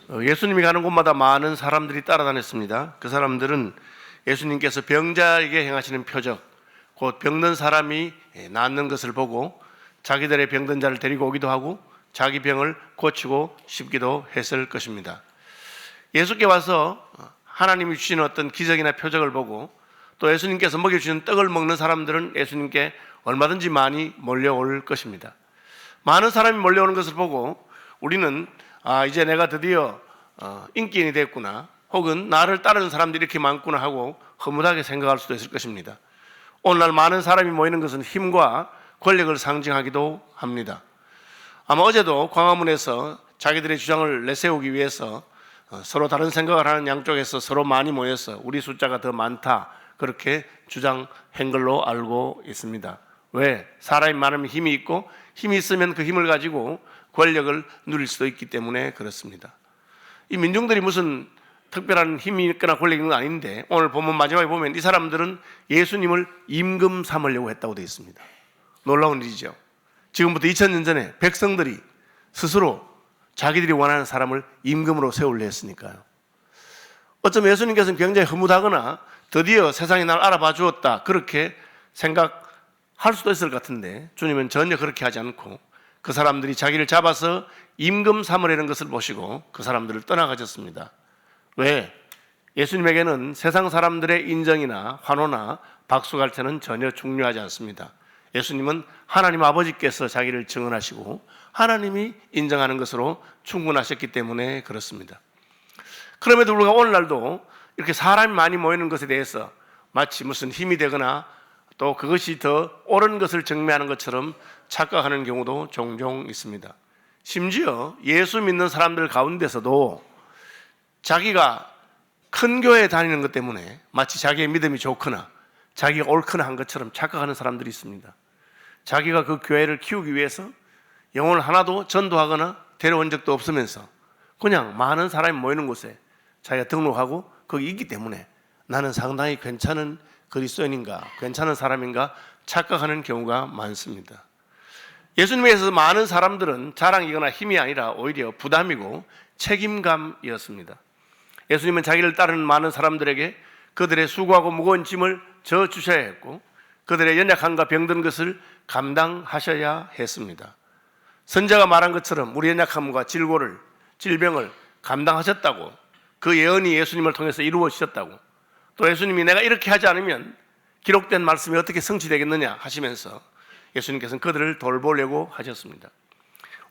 예수님이 가는 곳마다 많은 사람들이 따라다녔습니다. 그 사람들은 예수님께서 병자에게 행하시는 표적, 곧 병든 사람이 낫는 것을 보고 자기들의 병든 자를 데리고 오기도 하고 자기 병을 고치고 싶기도 했을 것입니다. 예수께 와서 하나님이 주시는 어떤 기적이나 표적을 보고 또 예수님께서 먹여주시는 떡을 먹는 사람들은 예수님께 얼마든지 많이 몰려올 것입니다. 많은 사람이 몰려오는 것을 보고 우리는 이제 내가 드디어 인기인이 됐구나, 혹은 나를 따르는 사람들이 이렇게 많구나 하고 허무하게 생각할 수도 있을 것입니다. 오늘날 많은 사람이 모이는 것은 힘과 권력을 상징하기도 합니다. 아마 어제도 광화문에서 자기들의 주장을 내세우기 위해서 서로 다른 생각을 하는 양쪽에서 서로 많이 모여서 우리 숫자가 더 많다, 그렇게 주장한 걸로 알고 있습니다. 왜? 사람이 많으면 힘이 있고 힘이 있으면 그 힘을 가지고 권력을 누릴 수도 있기 때문에 그렇습니다. 이 민중들이 무슨 특별한 힘이 있거나 권력이 있는 건 아닌데, 오늘 본문 마지막에 보면 이 사람들은 예수님을 임금 삼으려고 했다고 되어 있습니다. 놀라운 일이죠. 지금부터 2000년 전에 백성들이 스스로 자기들이 원하는 사람을 임금으로 세우려 했으니까요. 어쩌면 예수님께서는 굉장히 흐뭇하거나 드디어 세상이 날 알아봐 주었다, 그렇게 생각할 수도 있을 것 같은데, 주님은 전혀 그렇게 하지 않고 그 사람들이 자기를 잡아서 임금 삼으려는 것을 보시고 그 사람들을 떠나가셨습니다. 왜? 예수님에게는 세상 사람들의 인정이나 환호나 박수갈채는 전혀 중요하지 않습니다. 예수님은 하나님 아버지께서 자기를 증언하시고 하나님이 인정하는 것으로 충분하셨기 때문에 그렇습니다. 그럼에도 불구하고 오늘날도 이렇게 사람이 많이 모이는 것에 대해서 마치 무슨 힘이 되거나 또 그것이 더 옳은 것을 증명하는 것처럼 착각하는 경우도 종종 있습니다. 심지어 예수 믿는 사람들 가운데서도 자기가 큰 교회에 다니는 것 때문에 마치 자기의 믿음이 좋거나 자기가 옳거나 한 것처럼 착각하는 사람들이 있습니다. 자기가 그 교회를 키우기 위해서 영혼을 하나도 전도하거나 데려온 적도 없으면서 그냥 많은 사람이 모이는 곳에 자기가 등록하고 거기 있기 때문에 나는 상당히 괜찮은 그리스도인인가, 괜찮은 사람인가 착각하는 경우가 많습니다. 예수님에 있어서 많은 사람들은 자랑이거나 힘이 아니라 오히려 부담이고 책임감이었습니다. 예수님은 자기를 따르는 많은 사람들에게 그들의 수고하고 무거운 짐을 져 주셔야 했고 그들의 연약함과 병든 것을 감당하셔야 했습니다. 선자가 말한 것처럼 우리 연약함과 질병을 감당하셨다고, 그 예언이 예수님을 통해서 이루어지셨다고, 또 예수님이 내가 이렇게 하지 않으면 기록된 말씀이 어떻게 성취되겠느냐 하시면서 예수님께서는 그들을 돌보려고 하셨습니다.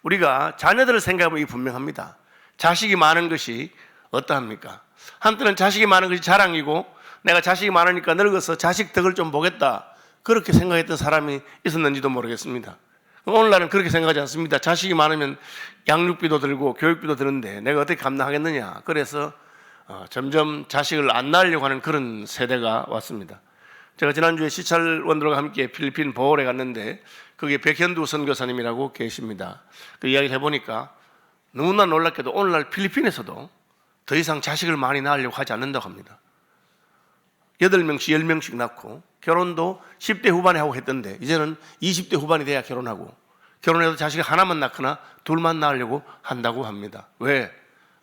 우리가 자녀들을 생각하면 이게 분명합니다. 자식이 많은 것이 어떠합니까? 한때는 자식이 많은 것이 자랑이고 내가 자식이 많으니까 늙어서 자식 덕을 좀 보겠다, 그렇게 생각했던 사람이 있었는지도 모르겠습니다. 오늘날은 그렇게 생각하지 않습니다. 자식이 많으면 양육비도 들고 교육비도 드는데 내가 어떻게 감당하겠느냐, 그래서 점점 자식을 안 낳으려고 하는 그런 세대가 왔습니다. 제가 지난주에 시찰 원들과 함께 필리핀 보홀에 갔는데 거기에 백현두 선교사님이라고 계십니다. 그 이야기를 해보니까 너무나 놀랍게도 오늘날 필리핀에서도 더 이상 자식을 많이 낳으려고 하지 않는다고 합니다. 8명씩 10명씩 낳고 결혼도 10대 후반에 하고 했던데 이제는 20대 후반이 돼야 결혼하고, 결혼해도 자식을 하나만 낳거나 둘만 낳으려고 한다고 합니다. 왜?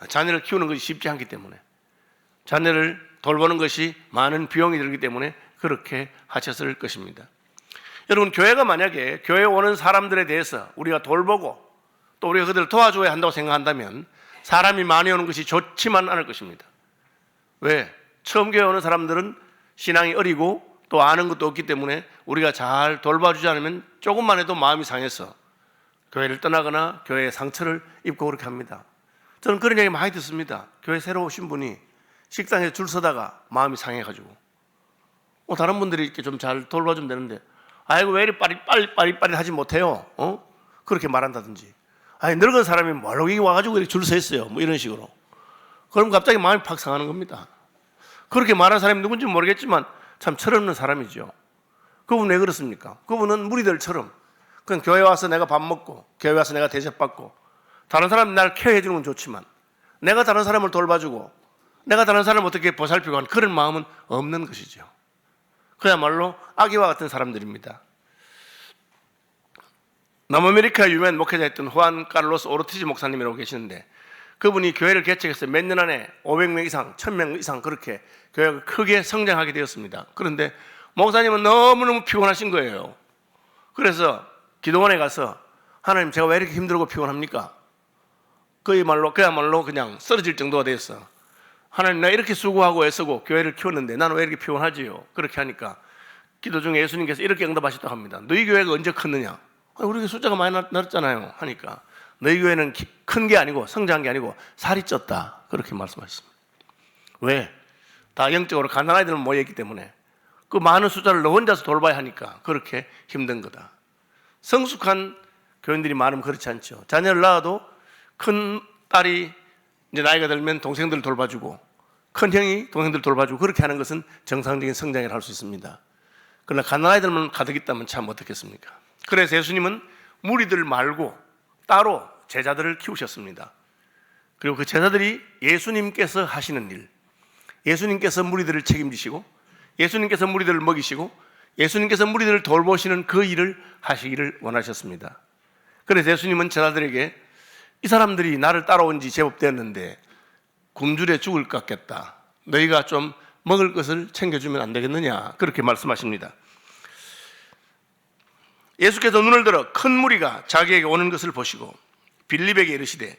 자녀를 키우는 것이 쉽지 않기 때문에, 자녀를 돌보는 것이 많은 비용이 들기 때문에 그렇게 하셨을 것입니다. 여러분, 교회가 만약에 교회에 오는 사람들에 대해서 우리가 돌보고 또 우리가 그들을 도와줘야 한다고 생각한다면 사람이 많이 오는 것이 좋지만 않을 것입니다. 왜? 처음 교회 오는 사람들은 신앙이 어리고 또 아는 것도 없기 때문에 우리가 잘 돌봐주지 않으면 조금만 해도 마음이 상해서 교회를 떠나거나 교회에 상처를 입고 그렇게 합니다. 저는 그런 얘기 많이 듣습니다. 교회 새로 오신 분이 식당에 줄 서다가 마음이 상해가지고 다른 분들이 이렇게 좀 잘 돌봐주면 되는데 아이고 왜 이렇게 빨리 하지 못해요? 그렇게 말한다든지, 아니 늙은 사람이 뭘로 여기 와가지고 이렇게 줄 서 있어요, 뭐 이런 식으로. 그럼 갑자기 마음이 팍 상하는 겁니다. 그렇게 말하는 사람이 누군지 모르겠지만 참 철없는 사람이죠. 그분 왜 그렇습니까? 그분은 무리들처럼 그냥 교회 와서 내가 밥 먹고 교회 와서 내가 대접받고 다른 사람이 날 케어해 주는 건 좋지만 내가 다른 사람을 돌봐주고 내가 다른 사람을 어떻게 보살피고 하는 그런 마음은 없는 것이죠. 그야말로 아기와 같은 사람들입니다. 남아메리카 유명한 목회자였던 후안 카를로스 오르티즈 목사님이라고 계시는데 그분이 교회를 개척해서 몇 년 안에 500명 이상, 1000명 이상 그렇게 교회가 크게 성장하게 되었습니다. 그런데 목사님은 너무너무 피곤하신 거예요. 그래서 기도원에 가서 하나님, 제가 왜 이렇게 힘들고 피곤합니까? 그야말로 그냥 쓰러질 정도가 됐어. 하나님, 나 이렇게 수고하고 애쓰고 교회를 키웠는데 나는 왜 이렇게 피곤하지요? 그렇게 하니까 기도 중에 예수님께서 이렇게 응답하셨다고 합니다. 너희 교회가 언제 컸느냐? 우리 교회 숫자가 많이 늘었잖아요. 하니까 너희 교회는 큰 게 아니고 성장한 게 아니고 살이 쪘다. 그렇게 말씀하셨습니다. 왜? 다 영적으로 가난한 아이들만 모여있기 때문에 그 많은 숫자를 너 혼자서 돌봐야 하니까 그렇게 힘든 거다. 성숙한 교인들이 많으면 그렇지 않죠. 자녀를 낳아도 큰 딸이 이제 나이가 들면 동생들을 돌봐주고 큰 형이 동생들을 돌봐주고 그렇게 하는 것은 정상적인 성장을 할 수 있습니다. 그러나 가난한 아이들만 가득 있다면 참 어떻겠습니까? 그래서 예수님은 무리들 말고 따로 제자들을 키우셨습니다. 그리고 그 제자들이 예수님께서 하시는 일, 예수님께서 무리들을 책임지시고 예수님께서 무리들을 먹이시고 예수님께서 무리들을 돌보시는 그 일을 하시기를 원하셨습니다. 그래서 예수님은 제자들에게 이 사람들이 나를 따라온 지 제법 되었는데 굶주려 죽을 것 같겠다. 너희가 좀 먹을 것을 챙겨주면 안 되겠느냐? 그렇게 말씀하십니다. 예수께서 눈을 들어 큰 무리가 자기에게 오는 것을 보시고 빌립에게 이르시되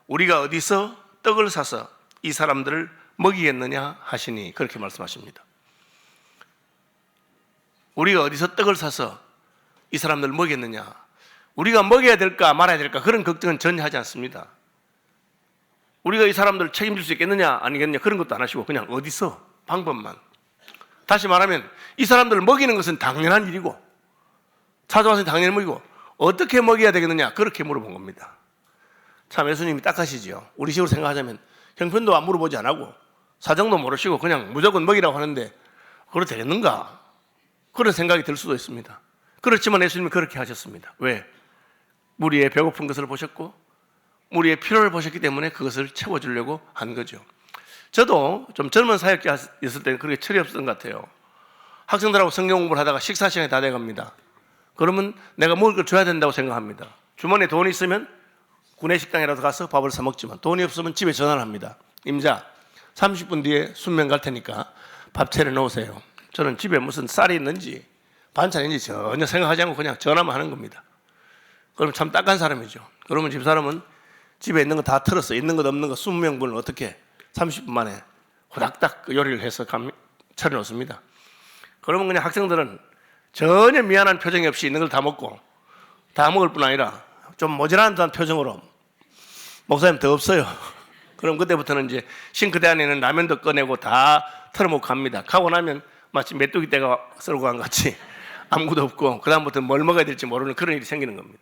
우리가 어디서 떡을 사서 이 사람들을 먹이겠느냐 하시니 그렇게 말씀하십니다. 우리가 어디서 떡을 사서 이 사람들을 먹이겠느냐, 우리가 먹여야 될까 말아야 될까 그런 걱정은 전혀 하지 않습니다. 우리가 이 사람들을 책임질 수 있겠느냐 아니겠느냐 그런 것도 안 하시고 그냥 어디서 방법만. 다시 말하면 이 사람들을 먹이는 것은 당연한 일이고 찾아와서 당연히 먹이고 어떻게 먹여야 되겠느냐 그렇게 물어본 겁니다. 참 예수님이 딱하시지요. 우리 식으로 생각하자면 형편도 안 물어보지 않고 사정도 모르시고 그냥 무조건 먹이라고 하는데 그래도 되겠는가 그런 생각이 들 수도 있습니다. 그렇지만 예수님이 그렇게 하셨습니다. 왜? 무리의 배고픈 것을 보셨고 무리의 필요를 보셨기 때문에 그것을 채워주려고 한 거죠. 저도 좀 젊은 사역자였을 때는 그렇게 철이 없었던 것 같아요. 학생들하고 성경 공부를 하다가 식사 시간이 다 돼갑니다. 그러면 내가 먹을 걸 줘야 된다고 생각합니다. 주머니에 돈이 있으면 구내식당이라도 가서 밥을 사 먹지만 돈이 없으면 집에 전화를 합니다. 임자 30분 뒤에 순면 갈 테니까 밥 차려 놓으세요. 저는 집에 무슨 쌀이 있는지 반찬인지 전혀 생각하지 않고 그냥 전화만 하는 겁니다. 그럼 참 딱한 사람이죠. 그러면 집사람은 집에 있는 거 다 털었어. 있는 것 없는 거 20명분을 어떻게 30분 만에 후닥닥 요리를 해서 차려 놓습니다. 그러면 그냥 학생들은 전혀 미안한 표정이 없이 있는 걸 다 먹고 다 먹을 뿐 아니라 좀 모자란 듯한 표정으로 목사님 더 없어요. 그럼 그때부터는 이제 싱크대 안에 있는 라면도 꺼내고 다 털어먹고 갑니다. 가고 나면 마치 메뚜기 떼가 썰고 간 같이 아무것도 없고 그 다음부터 뭘 먹어야 될지 모르는 그런 일이 생기는 겁니다.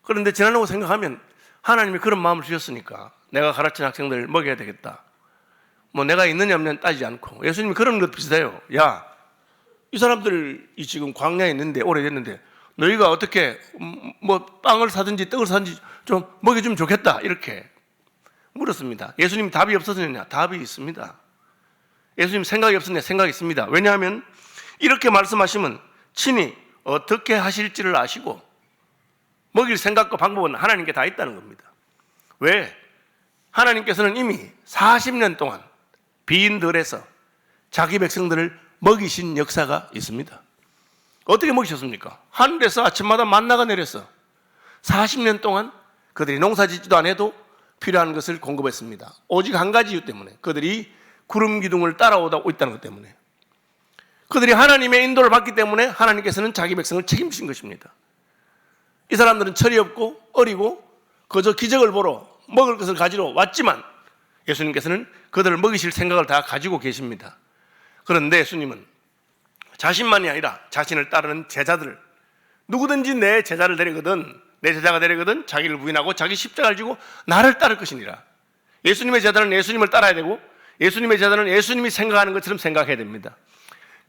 그런데 지나고 생각하면 하나님이 그런 마음을 주셨으니까 내가 가르친 학생들을 먹여야 되겠다. 뭐 내가 있느냐 없느냐 따지지 않고 예수님이 그런 것 비슷해요. 야, 이 사람들이 지금 광야에 있는데 오래됐는데 너희가 어떻게 뭐 빵을 사든지 떡을 사든지 좀 먹여주면 좋겠다 이렇게 물었습니다. 예수님 답이 없었느냐? 답이 있습니다. 예수님 생각이 없었느냐? 생각이 있습니다. 왜냐하면 이렇게 말씀하시면 친히 어떻게 하실지를 아시고 먹일 생각과 방법은 하나님께 다 있다는 겁니다. 왜? 하나님께서는 이미 40년 동안 비인들에서 자기 백성들을 먹이신 역사가 있습니다. 어떻게 먹이셨습니까? 하늘에서 아침마다 만나가 내려서 40년 동안 그들이 농사짓지도 안 해도 필요한 것을 공급했습니다. 오직 한 가지 이유 때문에 그들이 구름 기둥을 따라오다 있다는 것 때문에 그들이 하나님의 인도를 받기 때문에 하나님께서는 자기 백성을 책임지신 것입니다. 이 사람들은 철이 없고 어리고 그저 기적을 보러 먹을 것을 가지러 왔지만 예수님께서는 그들을 먹이실 생각을 다 가지고 계십니다. 그런데 예수님은 자신만이 아니라 자신을 따르는 제자들을 누구든지 내 제자를 되려거든 내 제자가 되려거든 자기를 부인하고 자기 십자가를 지고 나를 따를 것이니라. 예수님의 제자는 예수님을 따라야 되고 예수님의 제자는 예수님이 생각하는 것처럼 생각해야 됩니다.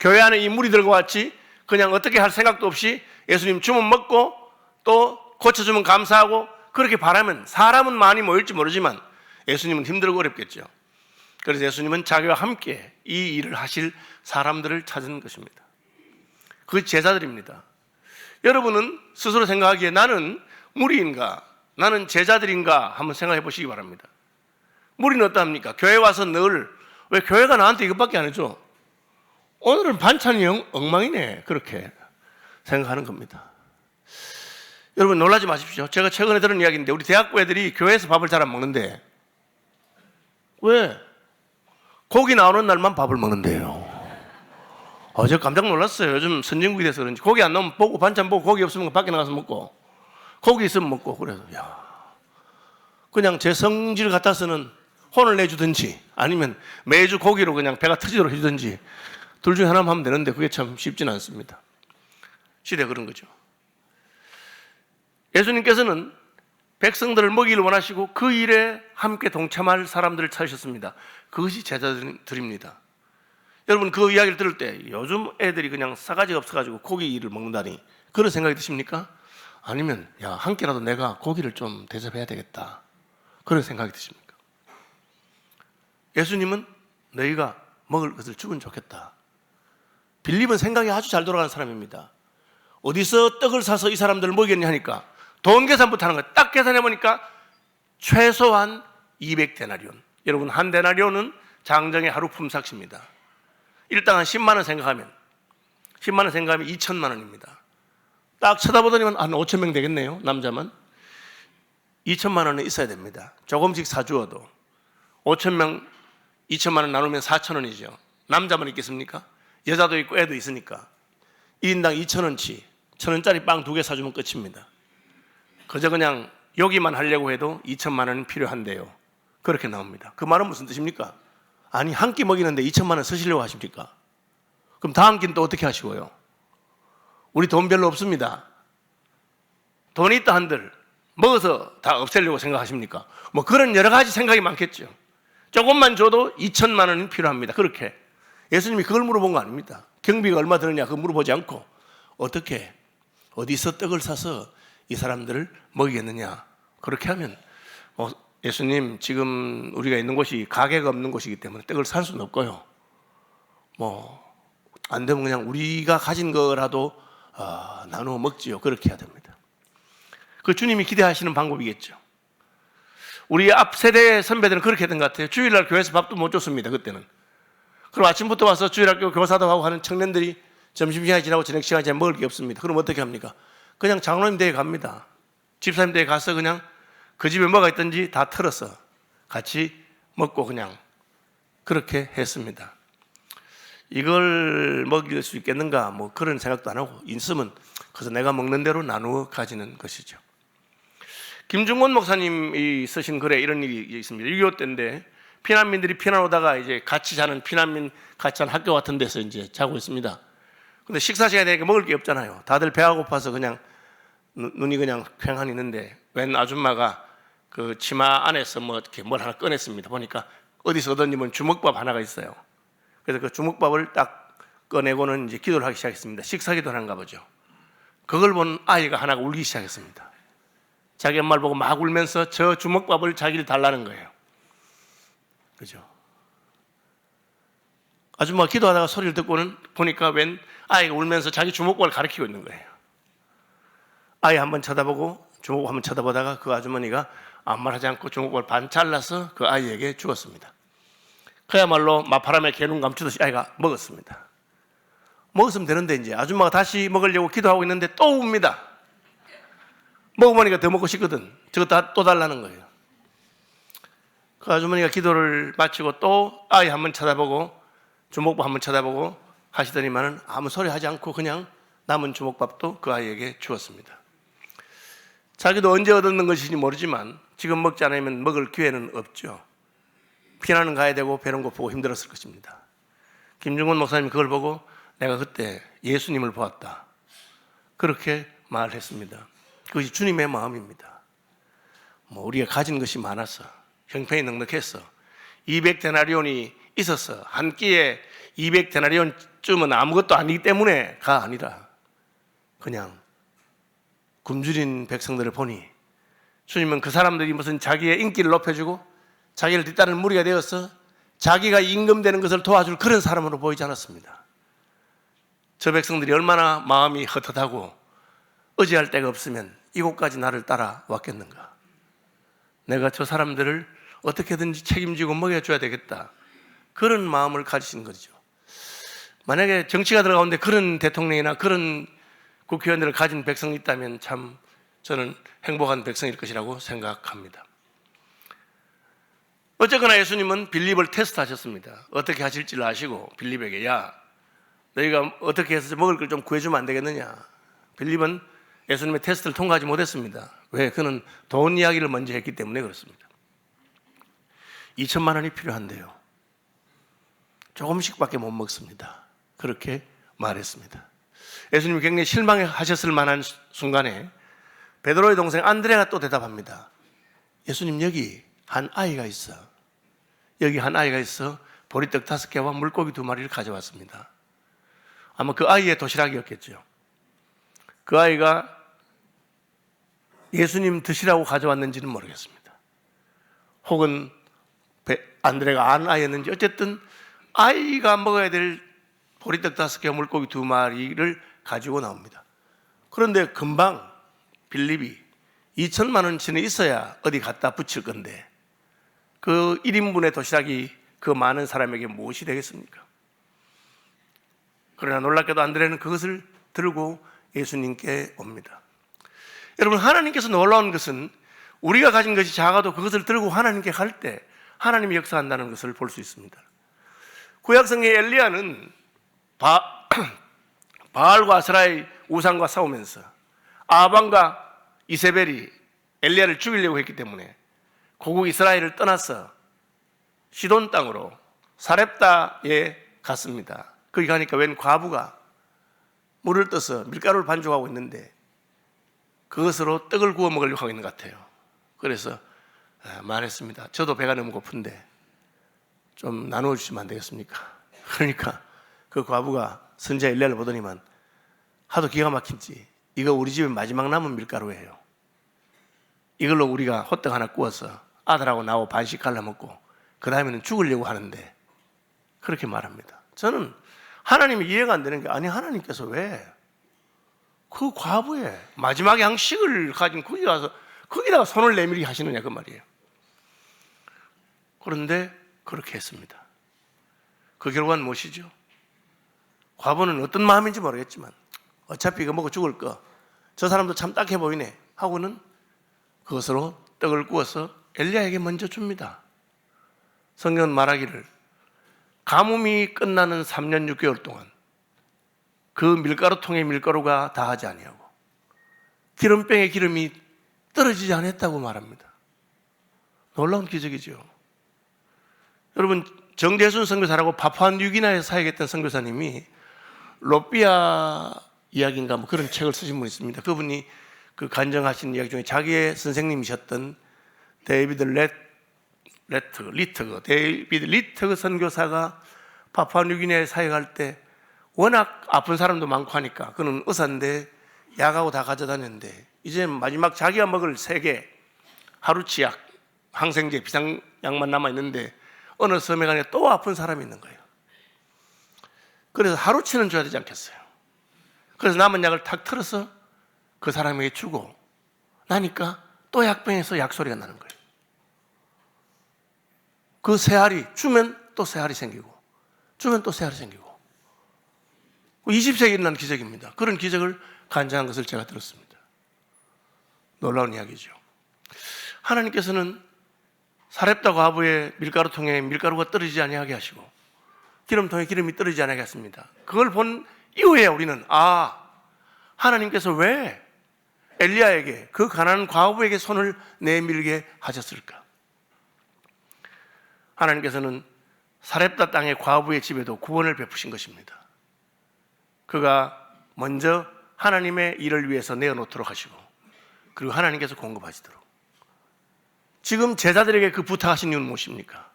교회 안에 이 무리들과 같이 그냥 어떻게 할 생각도 없이 예수님 주면 먹고 또 고쳐주면 감사하고 그렇게 바라면 사람은 많이 모일지 모르지만 예수님은 힘들고 어렵겠죠. 그래서 예수님은 자기와 함께 이 일을 하실 사람들을 찾은 것입니다. 그 제자들입니다. 여러분은 스스로 생각하기에 나는 무리인가? 나는 제자들인가 한번 생각해 보시기 바랍니다. 우리는 어떠합니까? 교회 와서 늘 왜 교회가 나한테 이것밖에 안 해줘? 오늘은 반찬이 엉망이네, 그렇게 생각하는 겁니다. 여러분 놀라지 마십시오. 제가 최근에 들은 이야기인데 우리 대학부 애들이 교회에서 밥을 잘 안 먹는데 왜? 고기 나오는 날만 밥을 먹는데요. 제가 깜짝 놀랐어요. 요즘 선진국이 돼서 그런지 고기 안 나오면 보고 반찬 보고 고기 없으면 밖에 나가서 먹고 고기 있으면 먹고 그래서 그냥 제 성질 같아서는 혼을 내주든지 아니면 매주 고기로 그냥 배가 터지도록 해주든지 둘 중에 하나만 하면 되는데 그게 참 쉽지는 않습니다. 시대가 그런 거죠. 예수님께서는 백성들을 먹이를 원하시고 그 일에 함께 동참할 사람들을 찾으셨습니다. 그것이 제자들입니다. 여러분 그 이야기를 들을 때 요즘 애들이 그냥 싸가지가 없어가지고 고기 일을 먹는다니 그런 생각이 드십니까? 아니면 한 끼라도 내가 고기를 좀 대접해야 되겠다 그런 생각이 드십니까? 예수님은 너희가 먹을 것을 주면 좋겠다. 빌립은 생각이 아주 잘 돌아가는 사람입니다. 어디서 떡을 사서 이 사람들을 먹였냐 하니까 돈 계산부터 하는 거예요. 딱 계산해 보니까 최소한 200데나리온. 여러분 한 데나리온은 장정의 하루 품삯입니다. 일당 한 10만 원 생각하면 2천만 원입니다. 딱 쳐다보더니만 한 5천 명 되겠네요. 남자만 2천만 원은 있어야 됩니다. 조금씩 사주어도 5천 명 2천만 원 나누면 4천 원이죠. 남자만 있겠습니까? 여자도 있고 애도 있으니까 1인당 2천 원치 1,000원짜리 빵 2개 사주면 끝입니다. 그저 그냥 여기만 하려고 해도 2천만 원은 필요한데요. 그렇게 나옵니다. 그 말은 무슨 뜻입니까? 아니 한 끼 먹이는데 2천만 원 쓰시려고 하십니까? 그럼 다음 끼는 또 어떻게 하시고요? 우리 돈 별로 없습니다. 돈이 있다 한들 먹어서 다 없애려고 생각하십니까? 뭐 그런 여러 가지 생각이 많겠죠. 조금만 줘도 2천만 원이 필요합니다. 그렇게 예수님이 그걸 물어본 거 아닙니다. 경비가 얼마 드느냐 그거 물어보지 않고 어떻게 어디서 떡을 사서 이 사람들을 먹이겠느냐. 그렇게 하면 예수님 지금 우리가 있는 곳이 가게가 없는 곳이기 때문에 떡을 살 수는 없고요. 안 되면 그냥 우리가 가진 거라도 나누어 먹지요. 그렇게 해야 됩니다. 그 주님이 기대하시는 방법이겠죠. 우리 앞 세대의 선배들은 그렇게 했던 것 같아요. 주일날 교회에서 밥도 못 줬습니다. 그때는. 그럼 아침부터 와서 주일학교 교사도 하고 하는 청년들이 점심시간이 지나고 저녁시간이 지나면 먹을 게 없습니다. 그럼 어떻게 합니까? 그냥 장로님 댁에 갑니다. 집사님 댁에 가서 그냥 그 집에 뭐가 있든지 다 털어서 같이 먹고 그냥 그렇게 했습니다. 이걸 먹일 수 있겠는가 뭐 그런 생각도 안 하고 있으면 그래서 내가 먹는 대로 나누어 가지는 것이죠. 김중곤 목사님이 쓰신 글에 이런 일이 있습니다. 6.25 때인데 피난민들이 피난 오다가 이제 같이 자는 피난민 같이 자는 학교 같은 데서 이제 자고 있습니다. 근데 식사 시간에 되니까 먹을 게 없잖아요. 다들 배가 고파서 그냥 눈이 그냥 휑한 있는데 웬 아줌마가 그 치마 안에서 뭐 이렇게 뭘 하나 꺼냈습니다. 보니까 어디서 얻었니 면 주먹밥 하나가 있어요. 그래서 그 주먹밥을 딱 꺼내고는 이제 기도를 하기 시작했습니다. 식사 기도를 하는가 보죠. 그걸 본 아이가 하나가 울기 시작했습니다. 자기 엄마를 보고 막 울면서 저 주먹밥을 자기를 달라는 거예요. 그죠? 아줌마가 기도하다가 소리를 듣고는 보니까 웬 아이가 울면서 자기 주먹밥을 가리키고 있는 거예요. 아이 한번 쳐다보고 주먹밥 한번 쳐다보다가 그 아주머니가 아무 말 하지 않고 주먹밥을 반 잘라서 그 아이에게 주었습니다. 그야말로 마파람에 개눈 감추듯이 아이가 먹었습니다. 먹었으면 되는데 이제 아줌마가 다시 먹으려고 기도하고 있는데 또 웁니다. 먹어보니까 더 먹고 싶거든. 저거 또 달라는 거예요. 그 아주머니가 기도를 마치고 또 아이 한번 쳐다보고 주먹밥 한번 쳐다보고 하시더니만은 아무 소리 하지 않고 그냥 남은 주먹밥도 그 아이에게 주었습니다. 자기도 언제 얻는 것인지 모르지만 지금 먹지 않으면 먹을 기회는 없죠. 피난은 가야 되고 배는 고프고 힘들었을 것입니다. 김중곤 목사님이 그걸 보고 내가 그때 예수님을 보았다. 그렇게 말했습니다. 그것이 주님의 마음입니다. 우리가 가진 것이 많아서 형편이 넉넉해서 200데나리온이 있어서 한 끼에 200데나리온쯤은 아무것도 아니기 때문에가 아니라 그냥 굶주린 백성들을 보니 주님은 그 사람들이 무슨 자기의 인기를 높여주고 자기를 뒤따르는 무리가 되어서 자기가 임금되는 것을 도와줄 그런 사람으로 보이지 않았습니다. 저 백성들이 얼마나 마음이 헛헛하고 의지할 데가 없으면 이곳까지 나를 따라왔겠는가. 내가 저 사람들을 어떻게든지 책임지고 먹여줘야 되겠다. 그런 마음을 가지신 거죠. 만약에 정치가 들어가는데 그런 대통령이나 그런 국회의원들을 가진 백성이 있다면 참 저는 행복한 백성일 것이라고 생각합니다. 어쨌거나 예수님은 빌립을 테스트하셨습니다. 어떻게 하실지를 아시고 빌립에게 야 너희가 어떻게 해서 먹을 걸 좀 구해주면 안 되겠느냐. 빌립은 예수님의 테스트를 통과하지 못했습니다. 왜? 그는 돈 이야기를 먼저 했기 때문에 그렇습니다. 2천만 원이 필요한데요. 조금씩밖에 못 먹습니다. 그렇게 말했습니다. 예수님이 굉장히 실망하셨을 만한 순간에 베드로의 동생 안드레가 또 대답합니다. 예수님 여기 한 아이가 있어. 여기 한 아이가 있어 보리떡 5개와 물고기 2마리를 가져왔습니다. 아마 그 아이의 도시락이었겠죠. 그 아이가 예수님 드시라고 가져왔는지는 모르겠습니다. 혹은 안드레가 아는 아이였는지 어쨌든 아이가 먹어야 될 보리떡 5개와 물고기 2마리를 가지고 나옵니다. 그런데 금방 빌립이 2천만 원치는 있어야 어디 갖다 붙일 건데 그 1인분의 도시락이 그 많은 사람에게 무엇이 되겠습니까? 그러나 놀랍게도 안드레는 그것을 들고 예수님께 옵니다. 여러분, 하나님께서 놀라운 것은 우리가 가진 것이 작아도 그것을 들고 하나님께 갈 때 하나님이 역사한다는 것을 볼 수 있습니다. 구약성의 엘리야는 바알과 아스라의 우상과 싸우면서 아방과 이세벨이 엘리야를 죽이려고 했기 때문에 고국 이스라엘을 떠나서 시돈 땅으로 사렙다에 갔습니다. 거기 가니까 웬 과부가 물을 떠서 밀가루를 반죽하고 있는데 그것으로 떡을 구워 먹으려고 하고 있는 것 같아요. 그래서 말했습니다. 저도 배가 너무 고픈데 좀 나누어 주시면 안 되겠습니까? 그러니까 그 과부가 선지자 엘리야를 보더니만 하도 기가 막힌지 이거 우리 집에 마지막 남은 밀가루예요. 이걸로 우리가 호떡 하나 구워서 아들하고 나하고 반씩 갈라 먹고 그 다음에는 죽으려고 하는데 그렇게 말합니다. 저는 하나님이 이해가 안 되는 게 아니 하나님께서 왜 그 과부의 마지막 양식을 가진 거기 가서 거기다가 손을 내밀게 하시느냐 그 말이에요. 그런데 그렇게 했습니다. 그 결과는 무엇이죠? 과부는 어떤 마음인지 모르겠지만 어차피 이거 먹고 죽을 거 저 사람도 참 딱해 보이네 하고는 그것으로 떡을 구워서 엘리야에게 먼저 줍니다. 성경은 말하기를 가뭄이 끝나는 3년 6개월 동안 그 밀가루통의 밀가루가 다하지 아니하고 기름병의 기름이 떨어지지 않았다고 말합니다. 놀라운 기적이죠. 여러분, 정대순 선교사라고 파푸아뉴기니아에 사역했던 선교사님이 로비아 이야기인가 뭐 그런 책을 쓰신 분이 있습니다. 그분이 그 간증하신 이야기 중에 자기의 선생님이셨던 데이비드 리터그 선교사가 파푸아뉴기니아에 사역할 때 워낙 아픈 사람도 많고 하니까 그는 의사인데 약하고 다 가져다녔는데 이제 마지막 자기가 먹을 3개 하루치약, 항생제, 비상약만 남아있는데 어느 섬에 가니 또 아픈 사람이 있는 거예요. 그래서 하루치는 줘야 되지 않겠어요. 그래서 남은 약을 탁 틀어서 그 사람에게 주고 나니까 또 약병에서 약소리가 나는 거예요. 그 새알이 주면 또 새알이 생기고 주면 또 새알이 생기고 20세기에 일어난 기적입니다. 그런 기적을 간증한 것을 제가 들었습니다. 놀라운 이야기죠. 하나님께서는 사렙다 과부의 밀가루통에 밀가루가 떨어지지 아니하게 하시고 기름통에 기름이 떨어지지 않게 했습니다. 그걸 본 이후에 우리는 하나님께서 왜 엘리야에게 그 가난한 과부에게 손을 내밀게 하셨을까? 하나님께서는 사렙다 땅의 과부의 집에도 구원을 베푸신 것입니다. 그가 먼저 하나님의 일을 위해서 내어놓도록 하시고 그리고 하나님께서 공급하시도록. 지금 제자들에게 그 부탁하신 이유는 무엇입니까?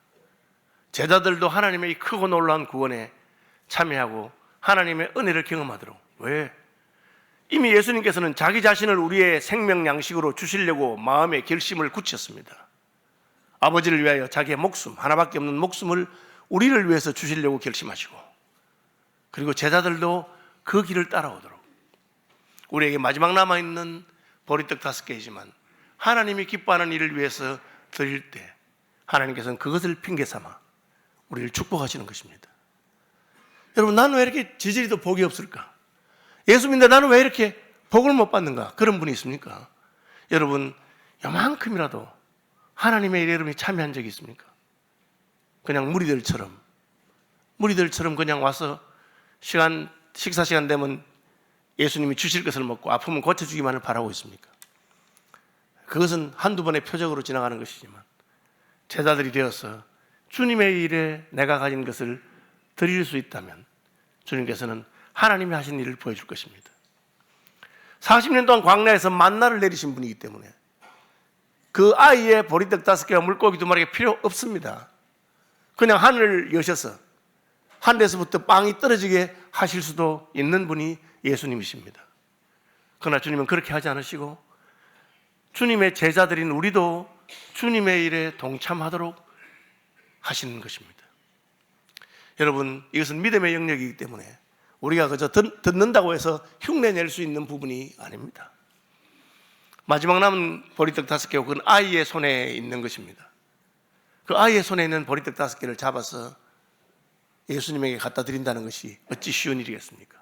제자들도 하나님의 이 크고 놀라운 구원에 참여하고 하나님의 은혜를 경험하도록. 왜? 이미 예수님께서는 자기 자신을 우리의 생명 양식으로 주시려고 마음의 결심을 굳혔습니다. 아버지를 위하여 자기의 목숨, 하나밖에 없는 목숨을 우리를 위해서 주시려고 결심하시고 그리고 제자들도 그 길을 따라오도록. 우리에게 마지막 남아있는 보리떡 5개이지만 하나님이 기뻐하는 일을 위해서 드릴 때 하나님께서는 그것을 핑계 삼아 우리를 축복하시는 것입니다. 여러분, 나는 왜 이렇게 지지리도 복이 없을까? 예수 믿는데 나는 왜 이렇게 복을 못 받는가? 그런 분이 있습니까? 여러분, 요만큼이라도 하나님의 일에 여러분이 참여한 적이 있습니까? 그냥 무리들처럼 그냥 와서 식사 시간 되면 예수님이 주실 것을 먹고 아프면 고쳐주기만을 바라고 있습니까? 그것은 한두 번의 표적으로 지나가는 것이지만 제자들이 되어서 주님의 일에 내가 가진 것을 드릴 수 있다면 주님께서는 하나님이 하신 일을 보여줄 것입니다. 40년 동안 광야에서 만나를 내리신 분이기 때문에 그 아이의 보리떡 5개와 물고기 2마리가 필요 없습니다. 그냥 하늘을 여셔서 하늘에서부터 빵이 떨어지게 하실 수도 있는 분이 예수님이십니다. 그러나 주님은 그렇게 하지 않으시고 주님의 제자들인 우리도 주님의 일에 동참하도록 하시는 것입니다. 여러분, 이것은 믿음의 영역이기 때문에 우리가 그저 듣는다고 해서 흉내낼 수 있는 부분이 아닙니다. 마지막 남은 보리떡 5개고 그건 아이의 손에 있는 것입니다. 그 아이의 손에 있는 보리떡 5개를 잡아서 예수님에게 갖다 드린다는 것이 어찌 쉬운 일이겠습니까?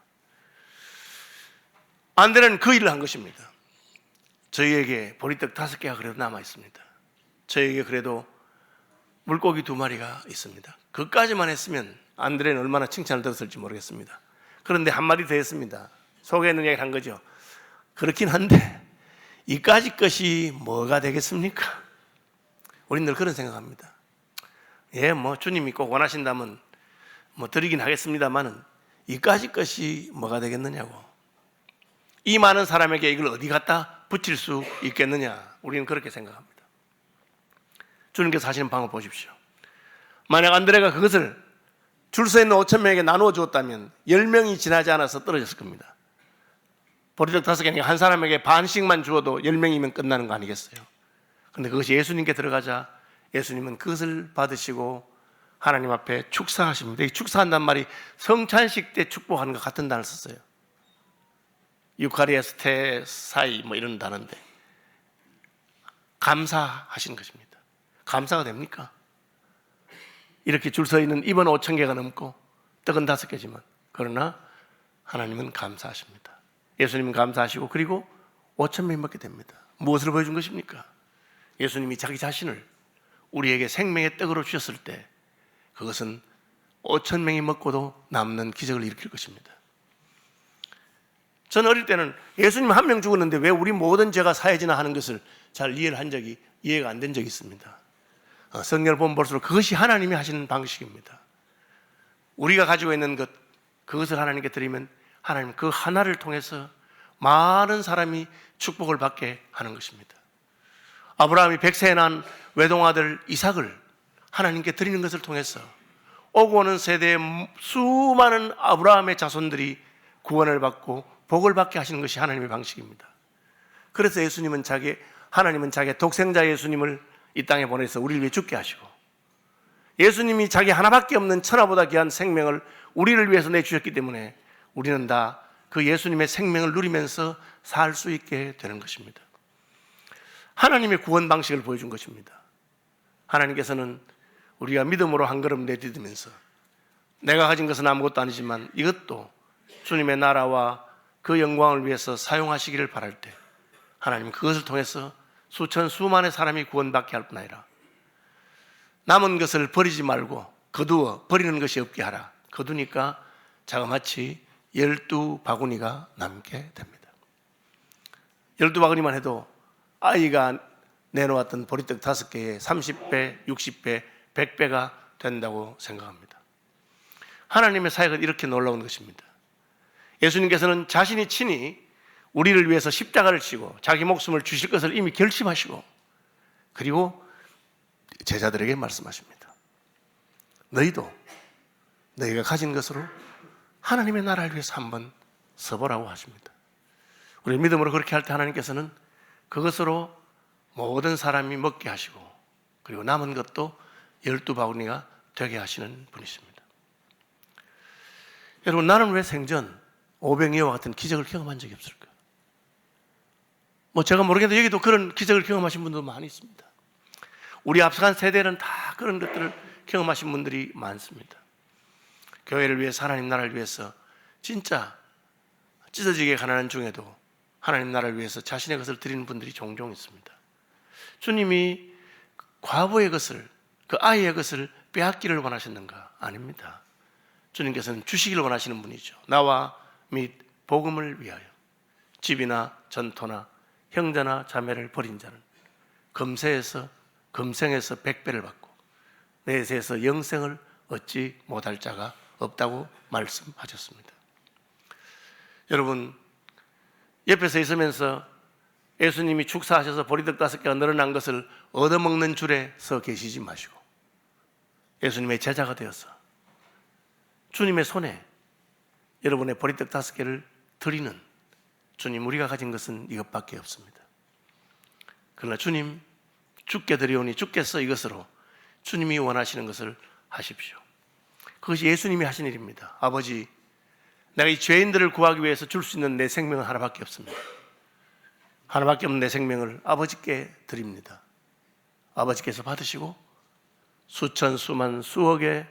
안드레는 그 일을 한 것입니다. 저희에게 보리떡 5개가 그래도 남아 있습니다. 저희에게 그래도 물고기 2마리가 있습니다. 그까지만 했으면 안드레는 얼마나 칭찬을 들었을지 모르겠습니다. 그런데 한마디 더 했습니다. 속에 있는 이야기를 한 거죠. 그렇긴 한데 이까지 것이 뭐가 되겠습니까? 우리는 늘 그런 생각합니다. 주님이 꼭 원하신다면 드리긴 하겠습니다만은 이까지 것이 뭐가 되겠느냐고. 이 많은 사람에게 이걸 어디 갖다 붙일 수 있겠느냐. 우리는 그렇게 생각합니다. 주님께서 하시는 방법 보십시오. 만약 안드레가 그것을 줄 서 있는 5,000명에게 나누어 주었다면 10명이 지나지 않아서 떨어졌을 겁니다. 보리떡 5개니까 한 사람에게 반씩만 주어도 10명이면 끝나는 거 아니겠어요? 그런데 그것이 예수님께 들어가자 예수님은 그것을 받으시고 하나님 앞에 축사하십니다. 이 축사한단 말이 성찬식 때 축복하는 것 같은 단어를 썼어요. 유카리스테 사이 이런 단어인데 감사하시는 것입니다. 감사가 됩니까? 이렇게 줄 서 있는 입은 5,000개가 넘고 떡은 5개지만 그러나 하나님은 감사하십니다. 예수님은 감사하시고 그리고 5,000명이 먹게 됩니다. 무엇을 보여준 것입니까? 예수님이 자기 자신을 우리에게 생명의 떡으로 주셨을 때 그것은 5,000명이 먹고도 남는 기적을 일으킬 것입니다. 저는 어릴 때는 예수님 한 명 죽었는데 왜 우리 모든 죄가 사해지나 하는 것을 잘 이해가 안 된 적이 있습니다. 성경을 보면 볼수록 그것이 하나님이 하시는 방식입니다. 우리가 가지고 있는 그것을 하나님께 드리면 하나님 그 하나를 통해서 많은 사람이 축복을 받게 하는 것입니다. 아브라함이 100세에 난 외동아들 이삭을 하나님께 드리는 것을 통해서 오고 오는 세대의 수많은 아브라함의 자손들이 구원을 받고 복을 받게 하시는 것이 하나님의 방식입니다. 그래서 하나님은 자기 독생자 예수님을 이 땅에 보내서 우리를 위해 죽게 하시고 예수님이 자기 하나밖에 없는 천하보다 귀한 생명을 우리를 위해서 내주셨기 때문에 우리는 다 그 예수님의 생명을 누리면서 살 수 있게 되는 것입니다. 하나님의 구원 방식을 보여준 것입니다. 하나님께서는 우리가 믿음으로 한 걸음 내디디면서 내가 가진 것은 아무것도 아니지만 이것도 주님의 나라와 그 영광을 위해서 사용하시기를 바랄 때 하나님은 그것을 통해서 수많은 사람이 구원받게 할 뿐 아니라 남은 것을 버리지 말고 거두어 버리는 것이 없게 하라. 거두니까 자그마치 12바구니가 남게 됩니다. 12바구니만 해도 아이가 내놓았던 보리떡 5개에 30배, 60배, 100배가 된다고 생각합니다. 하나님의 사역은 이렇게 놀라운 것입니다. 예수님께서는 자신이 친히 우리를 위해서 십자가를 지고 자기 목숨을 주실 것을 이미 결심하시고 그리고 제자들에게 말씀하십니다. 너희도 너희가 가진 것으로 하나님의 나라를 위해서 한번 서보라고 하십니다. 우리 믿음으로 그렇게 할 때 하나님께서는 그것으로 모든 사람이 먹게 하시고 그리고 남은 것도 12바구니가 되게 하시는 분이십니다. 여러분, 나는 왜 생전 오병이어와 같은 기적을 경험한 적이 없을까? 제가 모르겠는데 여기도 그런 기적을 경험하신 분도 많이 있습니다. 우리 앞서간 세대는 다 그런 것들을 경험하신 분들이 많습니다. 교회를 위해서, 하나님 나라를 위해서 진짜 찢어지게 가난한 중에도 하나님 나라를 위해서 자신의 것을 드리는 분들이 종종 있습니다. 주님이 과부의 것을, 그 아이의 것을 빼앗기를 원하셨는가? 아닙니다. 주님께서는 주시기를 원하시는 분이죠. 나와 및 복음을 위하여 집이나 전토나 형제나 자매를 버린 자는 금생에서 100배를 받고 내세에서 영생을 얻지 못할 자가 없다고 말씀하셨습니다. 여러분, 옆에서 있으면서 예수님이 축사하셔서 보리떡 5개가 늘어난 것을 얻어먹는 줄에 서 계시지 마시고 예수님의 제자가 되어서 주님의 손에 여러분의 보리떡 5개를 드리는, 주님, 우리가 가진 것은 이것밖에 없습니다. 그러나 주님, 주께 드리오니 주께서 이것으로 주님이 원하시는 것을 하십시오. 그것이 예수님이 하신 일입니다. 아버지, 내가 이 죄인들을 구하기 위해서 줄 수 있는 내 생명은 하나밖에 없습니다. 하나밖에 없는 내 생명을 아버지께 드립니다. 아버지께서 받으시고 수천, 수만, 수억의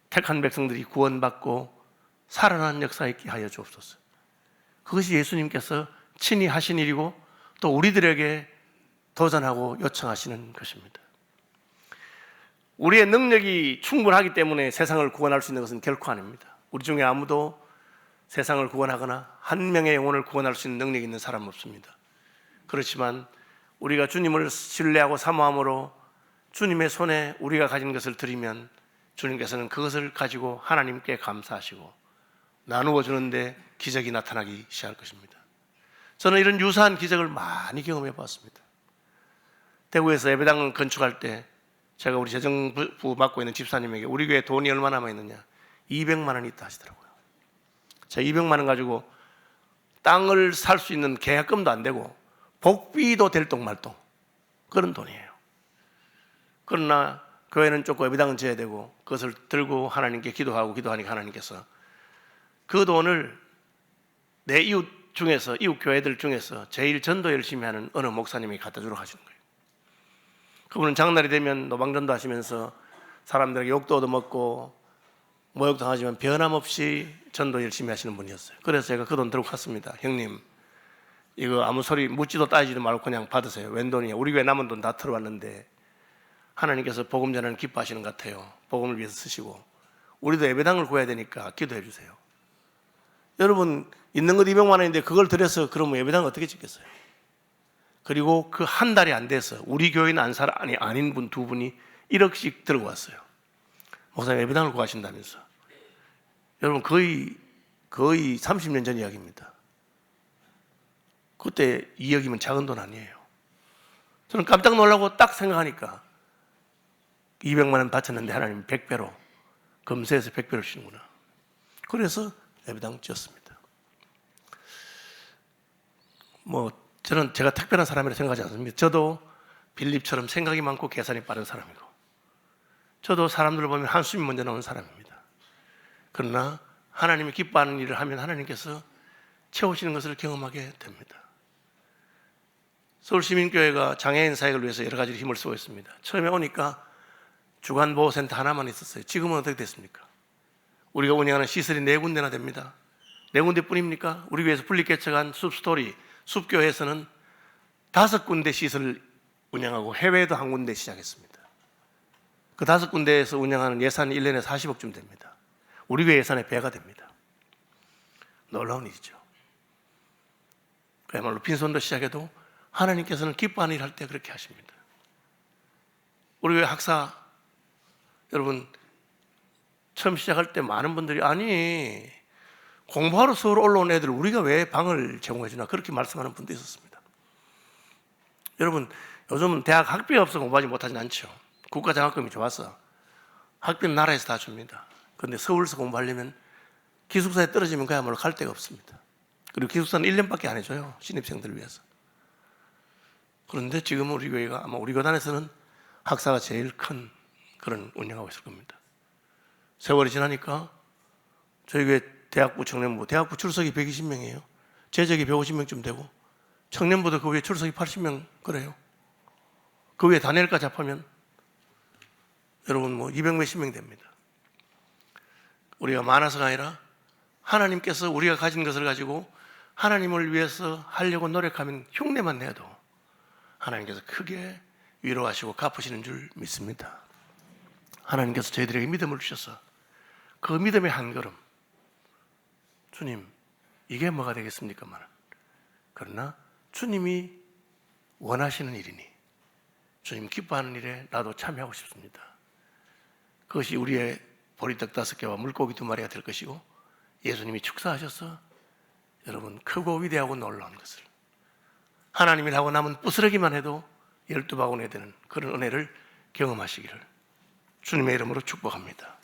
택한 백성들이 구원받고 살아난 역사 있게 하여 주옵소서. 그것이 예수님께서 친히 하신 일이고 또 우리들에게 도전하고 요청하시는 것입니다. 우리의 능력이 충분하기 때문에 세상을 구원할 수 있는 것은 결코 아닙니다. 우리 중에 아무도 세상을 구원하거나 한 명의 영혼을 구원할 수 있는 능력이 있는 사람은 없습니다. 그렇지만 우리가 주님을 신뢰하고 사모함으로 주님의 손에 우리가 가진 것을 드리면 주님께서는 그것을 가지고 하나님께 감사하시고 나누어 주는데 기적이 나타나기 시작할 것입니다. 저는 이런 유사한 기적을 많이 경험해 봤습니다. 대구에서 예배당 건축할 때 제가 우리 재정부 맡고 있는 집사님에게 우리 교회 돈이 얼마 남아있느냐, 200만 원이 있다 하시더라고요. 제가 200만 원 가지고 땅을 살 수 있는 계약금도 안 되고 복비도 될똥말똥 그런 돈이에요. 그러나 교회는 쫓고 예배당은 지어야 되고 그것을 들고 하나님께 기도하고 기도하니까 하나님께서 그 돈을 내 이웃 중에서, 이웃 교회들 중에서 제일 전도 열심히 하는 어느 목사님이 갖다 주러 가시는 거예요. 그분은 장날이 되면 노방전도 하시면서 사람들에게 욕도 얻어먹고 모욕도 하지만 변함없이 전도 열심히 하시는 분이었어요. 그래서 제가 그 돈 들고 갔습니다. 형님, 이거 아무 소리 묻지도 따지지도 말고 그냥 받으세요. 웬 돈이냐? 우리 교회 남은 돈 다 들어왔는데 하나님께서 복음 전하는 기뻐하시는 것 같아요. 복음을 위해서 쓰시고 우리도 예배당을 구해야 되니까 기도해 주세요. 여러분, 있는 것 200만 원인데 그걸 들여서 그러면 예배당 어떻게 짓겠어요? 그리고 그 한 달이 안 돼서 우리 교회는 아닌 분 2분이 1억씩 들고 왔어요. 목사님 예배당을 구하신다면서. 여러분, 거의 30년 전 이야기입니다. 그때 2억이면 작은 돈 아니에요. 저는 깜짝 놀라고 딱 생각하니까 200만 원 바쳤는데 하나님 100배로, 금세에서 100배를 주시는구나. 그래서 예배당 지었습니다. 저는 제가 특별한 사람이라 생각하지 않습니다. 저도 빌립처럼 생각이 많고 계산이 빠른 사람이고 저도 사람들을 보면 한숨이 먼저 나오는 사람입니다. 그러나 하나님이 기뻐하는 일을 하면 하나님께서 채우시는 것을 경험하게 됩니다. 서울시민교회가 장애인 사역을 위해서 여러 가지 힘을 쓰고 있습니다. 처음에 오니까 주간보호센터 하나만 있었어요. 지금은 어떻게 됐습니까? 우리가 운영하는 시설이 4군데나 됩니다. 4군데뿐입니까? 우리 교회에서 분립개척한 숲스토리, 숲교회에서는 5군데 시설을 운영하고 해외에도 1군데 시작했습니다. 그 5군데에서 운영하는 예산이 1년에 40억쯤 됩니다. 우리 교회 예산의 배가 됩니다. 놀라운 일이죠. 그야말로 빈손도 시작해도 하나님께서는 기뻐하는 일 할 때 그렇게 하십니다. 우리 교회 학사 여러분, 처음 시작할 때 많은 분들이 아니 공부하러 서울 올라온 애들 우리가 왜 방을 제공해 주나 그렇게 말씀하는 분도 있었습니다. 여러분, 요즘은 대학 학비가 없어 공부하지 못하진 않죠. 국가장학금이 좋아서 학비는 나라에서 다 줍니다. 그런데 서울에서 공부하려면 기숙사에 떨어지면 그야말로 갈 데가 없습니다. 그리고 기숙사는 1년밖에 안 해줘요. 신입생들을 위해서. 그런데 지금은 우리 교회가 아마 우리 교단에서는 학사가 제일 큰 그런 운영하고 있을 겁니다. 세월이 지나니까 저희 교회 대학부 청년부 출석이 120명이에요. 재적이 150명쯤 되고 청년부도 그 위에 출석이 80명 그래요. 그 외에 다니엘까지 합하면 여러분 뭐 200 몇십 명 됩니다. 우리가 많아서가 아니라 하나님께서 우리가 가진 것을 가지고 하나님을 위해서 하려고 노력하면 흉내만 내도 하나님께서 크게 위로하시고 갚으시는 줄 믿습니다. 하나님께서 저희들에게 믿음을 주셔서 그 믿음의 한 걸음, 주님 이게 뭐가 되겠습니까? 그러나 주님이 원하시는 일이니 주님 기뻐하는 일에 나도 참여하고 싶습니다. 그것이 우리의 보리떡 5개와 물고기 2마리가 될 것이고 예수님이 축사하셔서 여러분 크고 위대하고 놀라운 것을 하나님이 하고 남은 부스러기만 해도 12바구니에 되는 그런 은혜를 경험하시기를 주님의 이름으로 축복합니다.